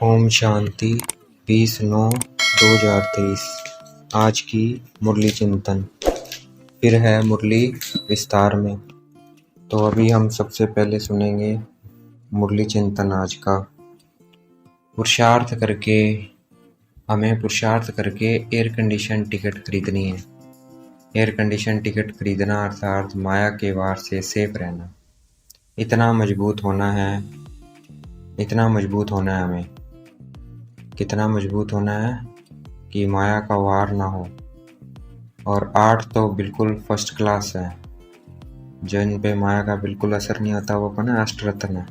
ओम शांति 20/9/2023। आज की मुरली चिंतन फिर है मुरली विस्तार में। तो अभी हम सबसे पहले सुनेंगे मुरली चिंतन आज का। हमें पुरुषार्थ करके एयर कंडीशन टिकट खरीदनी है। एयर कंडीशन टिकट खरीदना अर्थात माया के वार से सेफ रहना। इतना मजबूत होना है हमें। कितना मजबूत होना है कि माया का वार ना हो। और 8 तो बिल्कुल फर्स्ट क्लास है। जिन पे माया का बिल्कुल असर नहीं होता वो कौन है? अष्टरत्न है।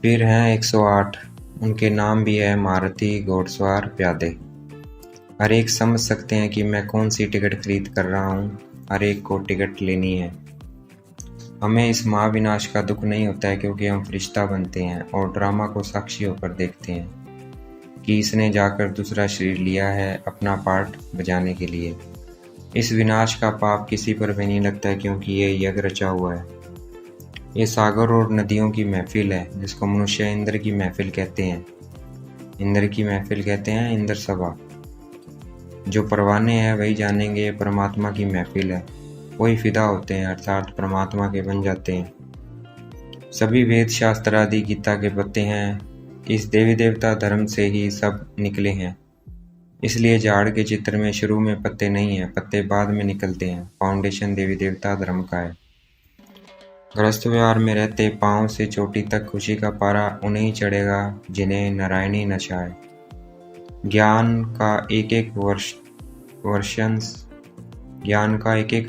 फिर हैं 108। उनके नाम भी है मारुति, घोड़सवार, प्यादे। हर एक समझ सकते हैं कि मैं कौन सी टिकट खरीद कर रहा हूँ। हर एक को टिकट लेनी है। हमें इस महाविनाश का दुख नहीं होता है क्योंकि हम फरिश्ता बनते हैं और ड्रामा को साक्षी होकर देखते हैं कि इसने जाकर दूसरा शरीर लिया है अपना पार्ट बजाने के लिए। इस विनाश का पाप किसी पर भी नहीं लगता है क्योंकि ये यज्ञ रचा हुआ है। ये सागर और नदियों की महफिल है जिसको मनुष्य इंद्र की महफिल कहते हैं। इंद्र सभा। जो परवाने हैं वही जानेंगे ये परमात्मा की महफिल है। वही फिदा होते हैं अर्थात परमात्मा के बन जाते हैं। सभी वेद शास्त्र आदि गीता के पत्ते हैं। इस देवी देवता धर्म से ही सब निकले हैं। इसलिए झाड़ के चित्र में शुरू में पत्ते नहीं हैं, पत्ते बाद में निकलते हैं। फाउंडेशन देवी देवता धर्म का है। गृहस्थ व्यवहार में रहते पांव से चोटी तक खुशी का पारा उन्हें ही चढ़ेगा जिन्हें नारायणी नचाए। ज्ञान का एक एक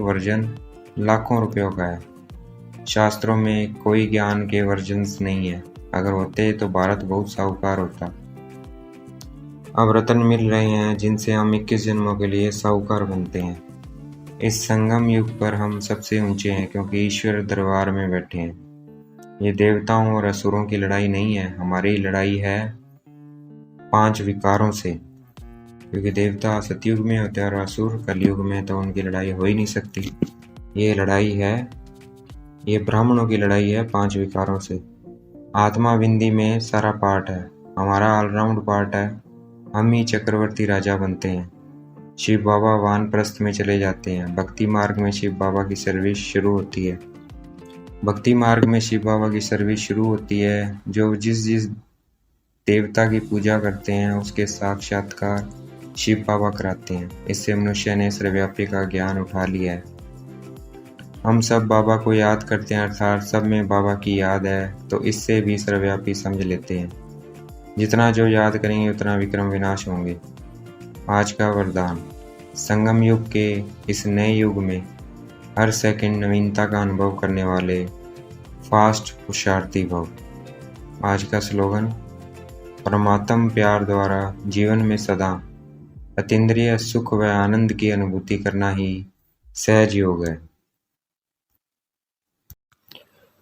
वर्जन लाखों रुपयों का है। शास्त्रों में कोई ज्ञान के वर्जन्स नहीं है। अगर होते तो भारत बहुत साहूकार होता। अब रत्न मिल रहे हैं जिनसे हम 21 जन्मों के लिए साहूकार बनते हैं। इस संगम युग पर हम सबसे ऊंचे हैं क्योंकि ईश्वर दरबार में बैठे हैं। ये देवताओं और असुरों की लड़ाई नहीं है, हमारी लड़ाई है 5 विकारों से। क्योंकि देवता सतयुग में होते हैं और असुर कलयुग में, तो उनकी लड़ाई हो ही नहीं सकती। ये ब्राह्मणों की लड़ाई है 5 विकारों से। आत्मा विंदी में सारा पार्ट है, हमारा ऑलराउंड पार्ट है। हम ही चक्रवर्ती राजा बनते हैं। शिव बाबा वानप्रस्थ में चले जाते हैं। भक्ति मार्ग में शिव बाबा की सर्विस शुरू होती है। जो जिस देवता की पूजा करते हैं उसके साक्षात्कार शिव बाबा कराते हैं। इससे मनुष्य ने सर्वव्यापी का ज्ञान उठा लिया है। हम सब बाबा को याद करते हैं अर्थात सब में बाबा की याद है, तो इससे भी सर्वव्यापी समझ लेते हैं। जितना जो याद करेंगे उतना विक्रम विनाश होंगे। आज का वरदान। संगम युग के इस नए युग में हर सेकंड नवीनता का अनुभव करने वाले फास्ट पुरुषार्थी भव। आज का स्लोगन। परमात्म प्यार द्वारा जीवन में सदा अतीन्द्रिय सुख व आनंद की अनुभूति करना ही सहज योग है।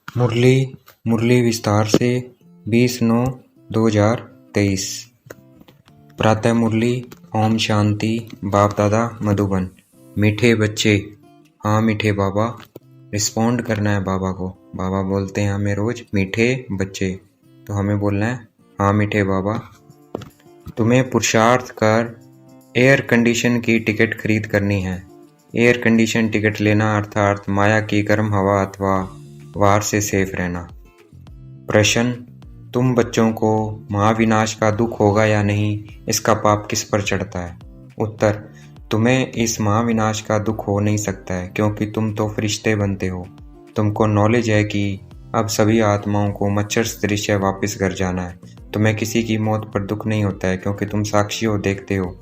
मुरली विस्तार से 20/9/2023। प्रातः मुरली। ओम शांति। बाप दादा मधुबन। मीठे बच्चे। हाँ मीठे बाबा। रिस्पॉन्ड करना है बाबा को। बाबा बोलते हैं हमें रोज मीठे बच्चे, तो हमें बोलना है हाँ मीठे बाबा। तुम्हें पुरुषार्थ कर एयर कंडीशन की टिकट खरीद करनी है। एयर कंडीशन टिकट लेना अर्थात माया की गर्म हवा अथवा वार से सेफ रहना। प्रश्न। तुम बच्चों को महाविनाश का दुख होगा या नहीं, इसका पाप किस पर चढ़ता है? उत्तर। तुम्हें इस महाविनाश का दुख हो नहीं सकता है क्योंकि तुम तो फरिश्ते बनते हो। तुमको नॉलेज है कि अब सभी आत्माओं को मच्छर सदृश वापस घर जाना है। तुम्हें किसी की मौत पर दुख नहीं होता है क्योंकि तुम साक्षी हो, देखते हो।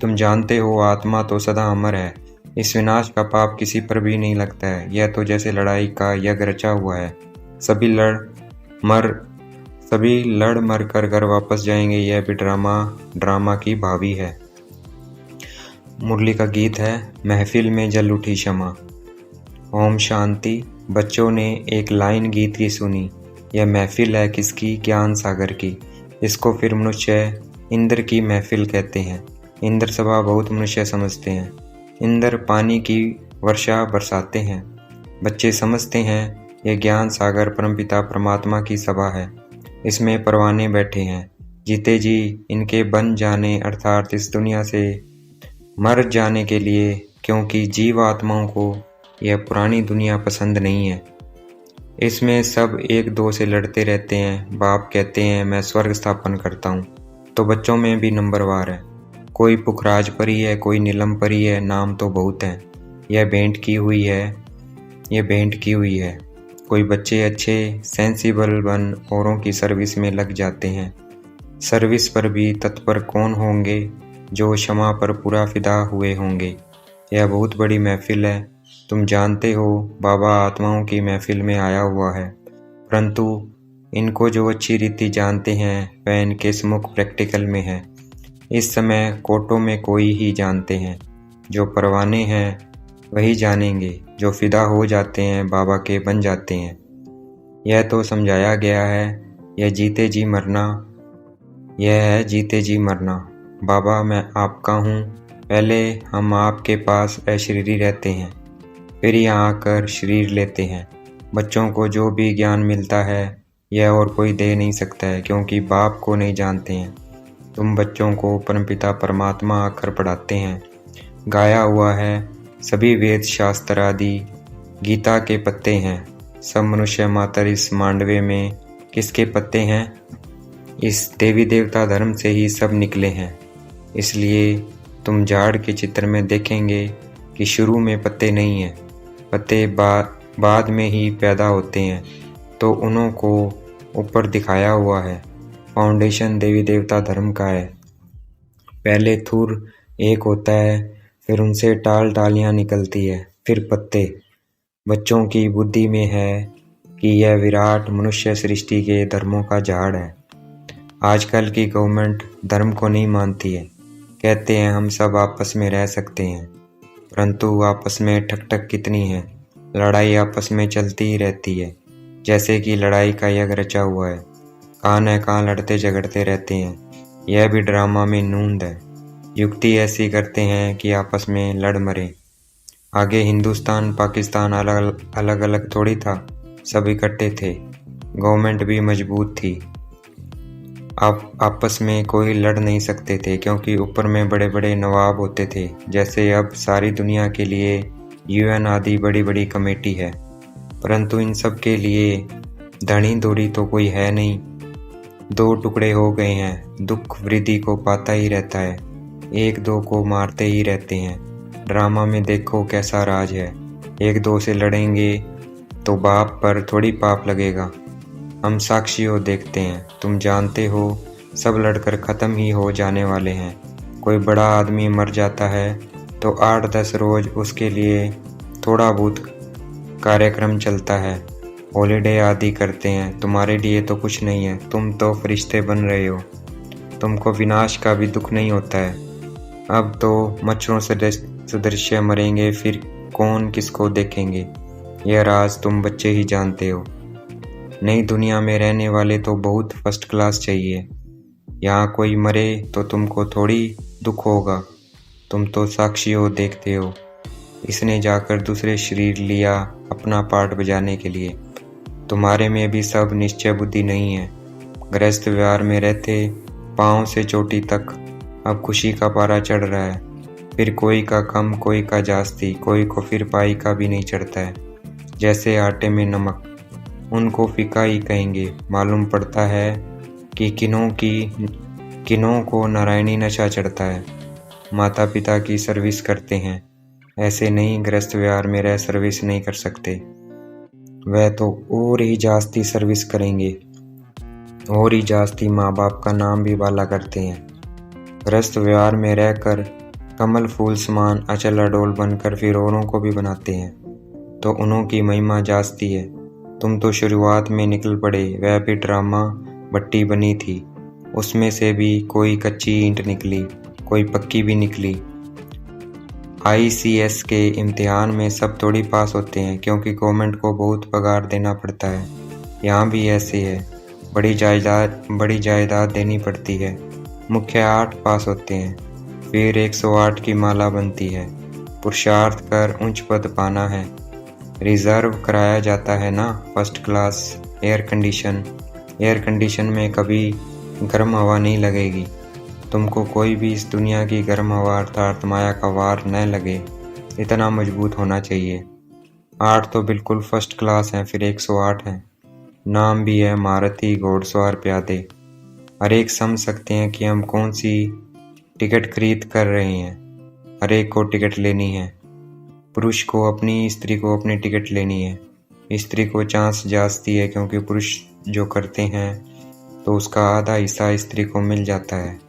तुम जानते हो आत्मा तो सदा अमर है। इस विनाश का पाप किसी पर भी नहीं लगता है। यह तो जैसे लड़ाई का यज्ञ रचा हुआ है। सभी लड़ मर कर घर वापस जाएंगे। यह भी ड्रामा की भावी है। मुरली का गीत है महफिल में जल उठी शमा। ओम शांति। बच्चों ने एक लाइन गीत की सुनी। यह महफिल है किसकी? ज्ञान सागर की। इसको फिर मनुष्य इंद्र की महफिल कहते हैं। इंद्र सभा बहुत मनुष्य समझते हैं। इंद्र पानी की वर्षा बरसाते हैं। बच्चे समझते हैं यह ज्ञान सागर परमपिता परमात्मा की सभा है। इसमें परवाने बैठे हैं। जीते जी इनके बन जाने अर्थात इस दुनिया से मर जाने के लिए, क्योंकि जीव आत्माओं को यह पुरानी दुनिया पसंद नहीं है। इसमें सब एक दो से लड़ते रहते हैं। बाप कहते हैं मैं स्वर्ग स्थापन करता हूँ, तो बच्चों में भी नंबरवार है। कोई पुखराज परी है, कोई नीलम परी है, नाम तो बहुत हैं। यह भेंट की हुई है। कोई बच्चे अच्छे सेंसिबल बन औरों की सर्विस में लग जाते हैं। सर्विस पर भी तत्पर कौन होंगे, जो क्षमा पर पूरा फिदा हुए होंगे। यह बहुत बड़ी महफिल है। तुम जानते हो बाबा आत्माओं की महफिल में आया हुआ है, परंतु इनको जो अच्छी रीति जानते हैं वह इनके सम्मुख प्रैक्टिकल में है। इस समय कोर्टों में कोई ही जानते हैं। जो परवाने हैं वही जानेंगे। जो फिदा हो जाते हैं बाबा के बन जाते हैं। यह तो समझाया गया है। यह है जीते जी मरना। बाबा मैं आपका हूँ। पहले हम आपके पास अशरीरी रहते हैं, फिर यहाँ आकर शरीर लेते हैं। बच्चों को जो भी ज्ञान मिलता है यह और कोई दे नहीं सकता है, क्योंकि बाप को नहीं जानते हैं। तुम बच्चों को परमपिता परमात्मा आकर पढ़ाते हैं। गाया हुआ है सभी वेद शास्त्र आदि गीता के पत्ते हैं। सब मनुष्य मातर इस मांडवे में किसके पत्ते हैं? इस देवी देवता धर्म से ही सब निकले हैं। इसलिए तुम झाड़ के चित्र में देखेंगे कि शुरू में पत्ते नहीं हैं। पत्ते बाद में ही पैदा होते हैं, तो उन्हों को ऊपर दिखाया हुआ है। फाउंडेशन देवी देवता धर्म का है। पहले थुर एक होता है, फिर उनसे टालियाँ निकलती है, फिर पत्ते। बच्चों की बुद्धि में है कि यह विराट मनुष्य सृष्टि के धर्मों का झाड़ है। आजकल की गवर्नमेंट धर्म को नहीं मानती है। कहते हैं हम सब आपस में रह सकते हैं, परंतु आपस में ठक कितनी है। लड़ाई आपस में चलती ही रहती है, जैसे कि लड़ाई का यज्ञ रचा हुआ है। कहाँ लड़ते झगड़ते रहते हैं। यह भी ड्रामा में नूंद है। युक्ति ऐसी करते हैं कि आपस में लड़ मरे। आगे हिंदुस्तान पाकिस्तान अलग अलग थोड़ी था, सब इकट्ठे थे। गवर्नमेंट भी मजबूत थी। आप आपस में कोई लड़ नहीं सकते थे, क्योंकि ऊपर में बड़े बड़े नवाब होते थे। जैसे अब सारी दुनिया के लिए UN आदि बड़ी बड़ी कमेटी है, परंतु इन सब के लिए धनी दूरी तो कोई है नहीं। दो टुकड़े हो गए हैं। दुख वृद्धि को पाता ही रहता है, एक दो को मारते ही रहते हैं। ड्रामा में देखो कैसा राज है। एक दो से लड़ेंगे तो बाप पर थोड़ी पाप लगेगा। हम साक्षियों देखते हैं। तुम जानते हो सब लड़कर ख़त्म ही हो जाने वाले हैं। कोई बड़ा आदमी मर जाता है तो 8-10 रोज उसके लिए थोड़ा बहुत कार्यक्रम चलता है, हॉलीडे आदि करते हैं। तुम्हारे लिए तो कुछ नहीं है। तुम तो फरिश्ते बन रहे हो। तुमको विनाश का भी दुख नहीं होता है। अब तो मच्छरों से सदृश्य मरेंगे, फिर कौन किसको देखेंगे। यह राज तुम बच्चे ही जानते हो। नई दुनिया में रहने वाले तो बहुत फर्स्ट क्लास चाहिए। यहाँ कोई मरे तो तुमको थोड़ी दुख होगा। तुम तो साक्षी हो, देखते हो। इसने जाकर दूसरे शरीर लिया अपना पार्ट बजाने के लिए। तुम्हारे में भी सब निश्चय बुद्धि नहीं है। गृहस्थ व्यवहार में रहते पाँव से चोटी तक अब खुशी का पारा चढ़ रहा है। फिर कोई का कम, कोई का जास्ती, कोई को फिर पाई का भी नहीं चढ़ता है। जैसे आटे में नमक, उनको फीका ही कहेंगे। मालूम पड़ता है कि किन्हों को नारायणी नशा चढ़ता है। माता पिता की सर्विस करते हैं, ऐसे नहीं गृहस्थ व्यवहार में रह सर्विस नहीं कर सकते। वह तो और ही जास्ती सर्विस करेंगे, और ही जास्ती माँ बाप का नाम भी वाला करते हैं। गृहस्थ व्यवहार में रहकर कमल फूल समान अचल अडोल बनकर फिर औरों को भी बनाते हैं, तो उन्हों की महिमा जास्ती है। तुम तो शुरुआत में निकल पड़े। वह भी ड्रामा भट्टी बनी थी, उसमें से भी कोई कच्ची ईंट निकली, कोई पक्की भी निकली। ICS के इम्तिहान में सब थोड़ी पास होते हैं, क्योंकि गवर्नमेंट को बहुत पगार देना पड़ता है। यहाँ भी ऐसे है, बड़ी जायदाद देनी पड़ती है। मुख्य 8 पास होते हैं, फिर 108 की माला बनती है। पुरुषार्थ कर उच्च पद पाना है। रिजर्व कराया जाता है ना, first class, air condition. Air condition में कभी गर्म हवा नहीं लगेगी। तुमको कोई भी इस दुनिया की गर्म हवा अर्थात माया का वार न लगे, इतना मजबूत होना चाहिए। 8 तो बिल्कुल फर्स्ट क्लास हैं, फिर 108 हैं। नाम भी है महारथी घोड़सवार प्यादे। हर एक समझ सकते हैं कि हम कौन सी टिकट खरीद कर रहे हैं। हर एक को टिकट लेनी है। पुरुष को अपनी, स्त्री को अपनी टिकट लेनी है। स्त्री को चांस जाती है क्योंकि पुरुष जो करते हैं तो उसका आधा हिस्सा स्त्री को मिल जाता है।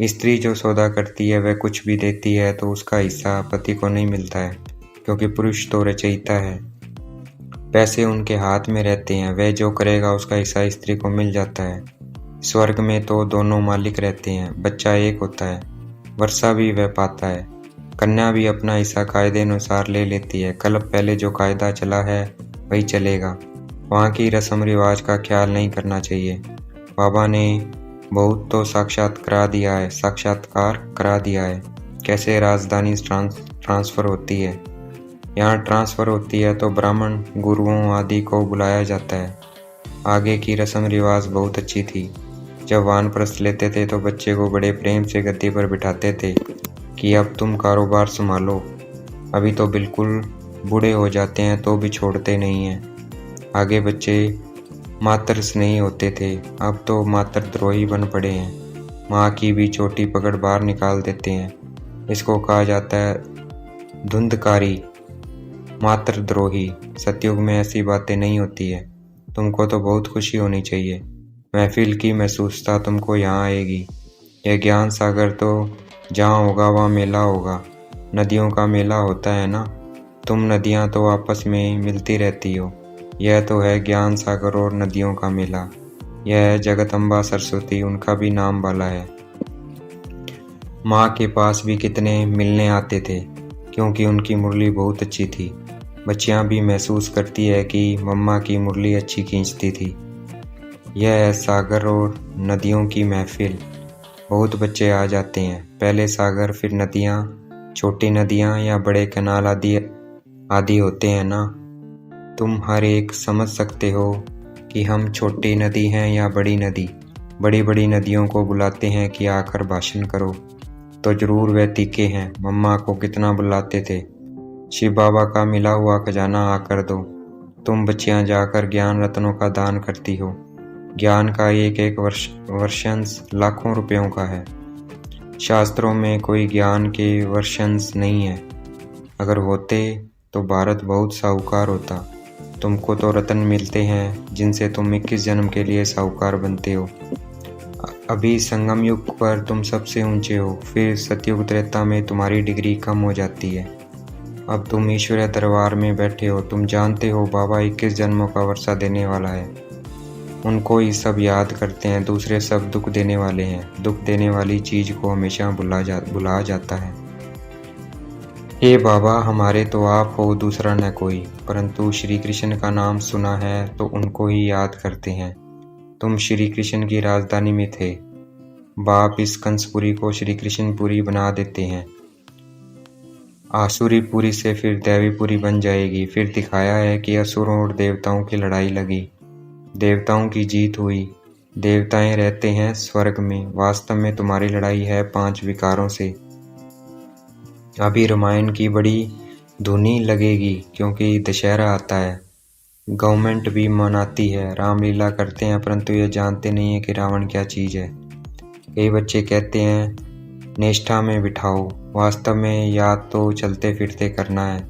स्त्री जो सौदा करती है वह कुछ भी देती है तो उसका हिस्सा पति को नहीं मिलता है क्योंकि पुरुष तो रचयिता है। पैसे उनके हाथ में रहते हैं, वह जो करेगा उसका हिस्सा स्त्री को मिल जाता है। स्वर्ग में तो दोनों मालिक रहते हैं, बच्चा एक होता है, वर्षा भी वह पाता है। कन्या भी अपना हिस्सा कायदे अनुसार ले लेती है। कल पहले जो कायदा चला है वही चलेगा। वहाँ की रस्म रिवाज का ख्याल नहीं करना चाहिए। बाबा ने बहुत तो साक्षात्कार करा दिया है। कैसे राजधानी ट्रांसफ़र होती है, यहाँ ट्रांसफ़र होती है तो ब्राह्मण गुरुओं आदि को बुलाया जाता है। आगे की रस्म रिवाज बहुत अच्छी थी। जब वानप्रस्थ लेते थे तो बच्चे को बड़े प्रेम से गद्दी पर बिठाते थे कि अब तुम कारोबार संभालो। अभी तो बिल्कुल बूढ़े हो जाते हैं तो भी छोड़ते नहीं हैं। आगे बच्चे मात्र स्नेही होते थे, अब तो मात्र द्रोही बन पड़े हैं। माँ की भी छोटी पकड़ बाहर निकाल देते हैं। इसको कहा जाता है धुंधकारी, मात्र द्रोही। सतयुग में ऐसी बातें नहीं होती है। तुमको तो बहुत खुशी होनी चाहिए। महफिल की महसूसता तुमको यहाँ आएगी। यह ज्ञान सागर तो जहाँ होगा वहाँ मेला होगा। नदियों का मेला होता है ना, तुम नदियाँ तो आपस में मिलती रहती हो। यह तो है ज्ञान सागर और नदियों का मेला। यह है जगदम्बा सरस्वती, उनका भी नाम वाला है। माँ के पास भी कितने मिलने आते थे क्योंकि उनकी मुरली बहुत अच्छी थी। बच्चियाँ भी महसूस करती है कि मम्मा की मुरली अच्छी खींचती थी। यह है सागर और नदियों की महफिल। बहुत बच्चे आ जाते हैं, पहले सागर फिर नदियाँ, छोटी नदियाँ या बड़े कैनाल आदि होते हैं ना। तुम हर एक समझ सकते हो कि हम छोटी नदी हैं या बड़ी नदी। बड़ी बड़ी नदियों को बुलाते हैं कि आकर भाषण करो, तो जरूर वह तीखे हैं। मम्मा को कितना बुलाते थे, शिव बाबा का मिला हुआ खजाना आकर दो। तुम बच्चियां जाकर ज्ञान रत्नों का दान करती हो। ज्ञान का एक एक वर्षंस लाखों रुपयों का है। शास्त्रों में कोई ज्ञान के वर्षंस नहीं है। अगर होते तो भारत बहुत साहूकार होता। तुमको तो रत्न मिलते हैं जिनसे तुम 21 जन्म के लिए साहूकार बनते हो। अभी संगम युग पर तुम सबसे ऊंचे हो, फिर सतयुग त्रेता में तुम्हारी डिग्री कम हो जाती है। अब तुम ईश्वरीय दरबार में बैठे हो। तुम जानते हो बाबा 21 जन्मों का वर्षा देने वाला है। उनको ही सब याद करते हैं, दूसरे सब दुख देने वाले हैं। दुख देने वाली चीज को हमेशा भुला जाता है। हे बाबा, हमारे तो आप हो, दूसरा न कोई। परंतु श्री कृष्ण का नाम सुना है तो उनको ही याद करते हैं। तुम श्री कृष्ण की राजधानी में थे। बाप इस कंसपुरी को श्री कृष्णपुरी बना देते हैं। आसुरीपुरी से फिर दैवीपुरी बन जाएगी। फिर दिखाया है कि असुरों और देवताओं की लड़ाई लगी, देवताओं की जीत हुई। देवताएं रहते हैं स्वर्ग में। वास्तव में तुम्हारी लड़ाई है 5 विकारों से। अभी रामायण की बड़ी धुनी लगेगी क्योंकि दशहरा आता है। गवर्नमेंट भी मनाती है, रामलीला करते हैं, परंतु ये जानते नहीं है कि रावण क्या चीज़ है। कई बच्चे कहते हैं निष्ठा में बिठाओ। वास्तव में याद तो चलते फिरते करना है,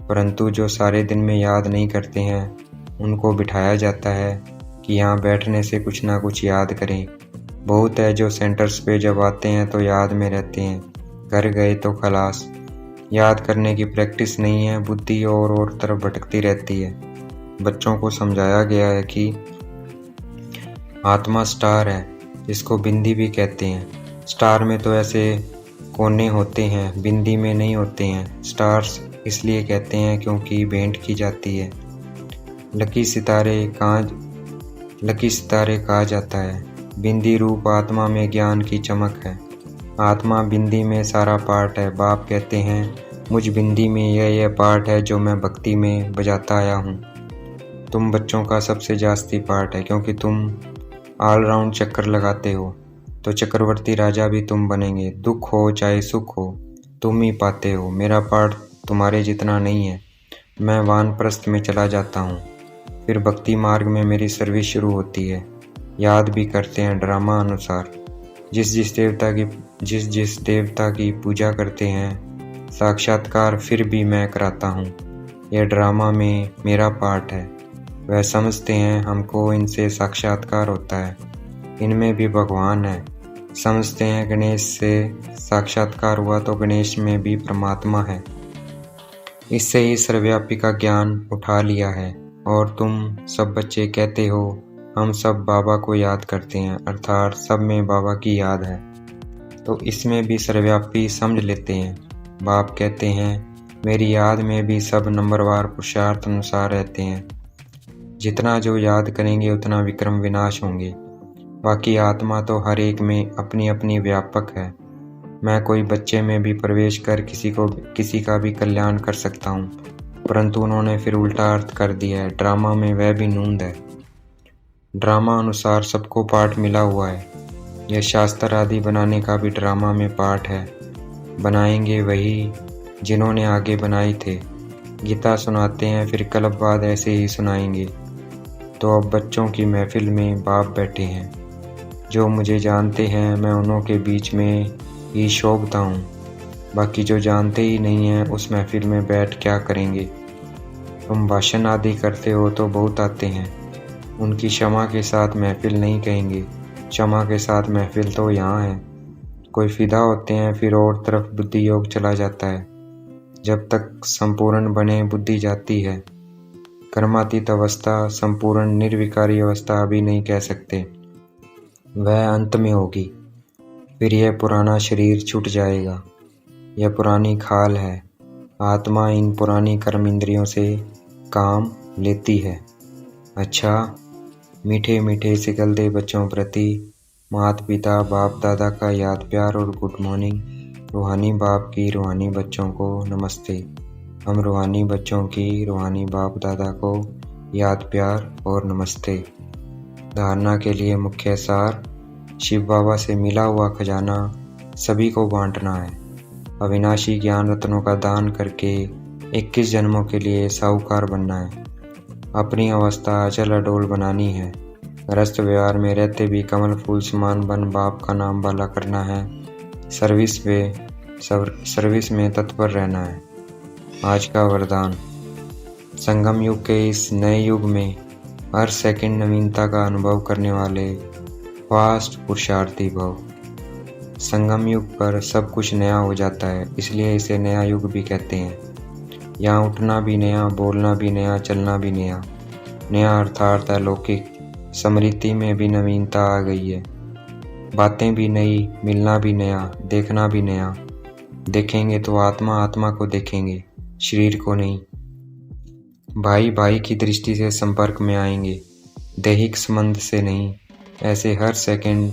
परंतु जो सारे दिन में याद नहीं करते हैं उनको बिठाया जाता है कि यहाँ बैठने से कुछ ना कुछ याद करें। बहुत है जो सेंटर्स पे जब आते हैं तो याद में रहते हैं, घर गए तो खलास। याद करने की प्रैक्टिस नहीं है, बुद्धि और तरफ भटकती रहती है। बच्चों को समझाया गया है कि आत्मा स्टार है, जिसको बिंदी भी कहते हैं। स्टार में तो ऐसे कोने होते हैं, बिंदी में नहीं होते हैं। स्टार्स इसलिए कहते हैं क्योंकि भेंट की जाती है। लकी सितारे कहा जाता है। बिंदी रूप आत्मा में ज्ञान की चमक है। आत्मा बिंदी में सारा पार्ट है। बाप कहते हैं मुझ बिंदी में यह पार्ट है जो मैं भक्ति में बजाता आया हूँ। तुम बच्चों का सबसे जास्ती पार्ट है क्योंकि तुम ऑलराउंड चक्कर लगाते हो तो चक्रवर्ती राजा भी तुम बनेंगे। दुख हो चाहे सुख हो तुम ही पाते हो। मेरा पाठ तुम्हारे जितना नहीं है। मैं वानप्रस्थ में चला जाता हूँ, फिर भक्ति मार्ग में मेरी सर्विस शुरू होती है। याद भी करते हैं ड्रामा अनुसार। जिस जिस देवता की पूजा करते हैं साक्षात्कार फिर भी मैं कराता हूँ। यह ड्रामा में मेरा पार्ट है। वह समझते हैं हमको इनसे साक्षात्कार होता है, इनमें भी भगवान है। समझते हैं गणेश से साक्षात्कार हुआ तो गणेश में भी परमात्मा है। इससे ही सर्वव्यापी का ज्ञान उठा लिया है। और तुम सब बच्चे कहते हो हम सब बाबा को याद करते हैं, अर्थात सब में बाबा की याद है, तो इसमें भी सर्वव्यापी समझ लेते हैं। बाप कहते हैं मेरी याद में भी सब नंबरवार पुरुषार्थ अनुसार रहते हैं। जितना जो याद करेंगे उतना विक्रम विनाश होंगे। बाकी आत्मा तो हर एक में अपनी अपनी व्यापक है। मैं कोई बच्चे में भी प्रवेश कर किसी का भी कल्याण कर सकता हूँ, परंतु उन्होंने फिर उल्टा अर्थ कर दिया है। ड्रामा में वह भी नूंद है। ड्रामा अनुसार सबको पाठ मिला हुआ है। यह शास्त्र आदि बनाने का भी ड्रामा में पाठ है। बनाएंगे वही जिन्होंने आगे बनाए थे। गीता सुनाते हैं फिर कल्प बाद ऐसे ही सुनाएंगे। तो अब बच्चों की महफिल में बाप बैठे हैं। जो मुझे जानते हैं मैं उन्हों के बीच में ही शोभता हूँ। बाकी जो जानते ही नहीं हैं उस महफिल में बैठ क्या करेंगे। तुम भाषण आदि करते हो तो बहुत आते हैं। उनकी क्षमा के साथ महफिल नहीं कहेंगे, क्षमा के साथ महफिल तो यहाँ है। कोई फिदा होते हैं फिर और तरफ बुद्धि योग चला जाता है। जब तक संपूर्ण बने बुद्धि जाती है। कर्मातीत अवस्था संपूर्ण निर्विकारी अवस्था अभी नहीं कह सकते, वह अंत में होगी। फिर यह पुराना शरीर छूट जाएगा। यह पुरानी खाल है। आत्मा इन पुरानी कर्म इंद्रियों से काम लेती है। अच्छा, मीठे मीठे सिकलते बच्चों प्रति माता पिता बाप दादा का याद प्यार और गुड मॉर्निंग। रूहानी बाप की रूहानी बच्चों को नमस्ते। हम रूहानी बच्चों की रूहानी बाप दादा को याद प्यार और नमस्ते। धारणा के लिए मुख्य सार, शिव बाबा से मिला हुआ खजाना सभी को बांटना है। अविनाशी ज्ञान रत्नों का दान करके 21 जन्मों के लिए साहूकार बनना है। अपनी अवस्था अचल अडोल बनानी है। गृहस्थ व्यवहार में रहते भी कमल फूल समान बन बाप का नाम बाला करना है। सर्विस में तत्पर रहना है। आज का वरदान, संगम युग के इस नए युग में हर सेकंड नवीनता का अनुभव करने वाले फास्ट पुरुषार्थी भव। संगम युग पर सब कुछ नया हो जाता है, इसलिए इसे नया युग भी कहते हैं। यहाँ उठना भी नया, बोलना भी नया, चलना भी नया। नया अर्थात अलौकिक। स्मृति में भी नवीनता आ गई है। बातें भी नई, मिलना भी नया, देखना भी नया। देखेंगे तो आत्मा आत्मा को देखेंगे, शरीर को नहीं। भाई भाई की दृष्टि से संपर्क में आएंगे, दैहिक संबंध से नहीं। ऐसे हर सेकंड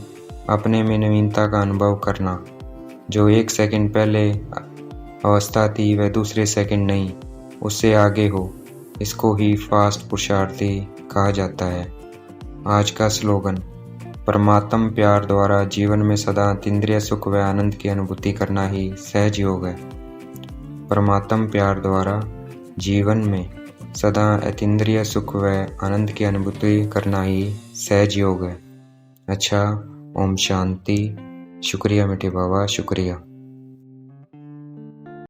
अपने में नवीनता का अनुभव करना। जो 1 सेकंड पहले अवस्था थी वह दूसरे सेकंड नहीं, उससे आगे हो। इसको ही फास्ट पुरुषार्थी कहा जाता है। आज का स्लोगन, परमात्म प्यार द्वारा जीवन में सदा अतीन्द्रिय सुख व आनंद की अनुभूति करना ही सहज योग है। परमात्म प्यार द्वारा जीवन में सदा अतीन्द्रिय सुख व आनंद की अनुभूति करना ही सहज योग है। अच्छा, ओम शांति। शुक्रिया मीठे बाबा, शुक्रिया।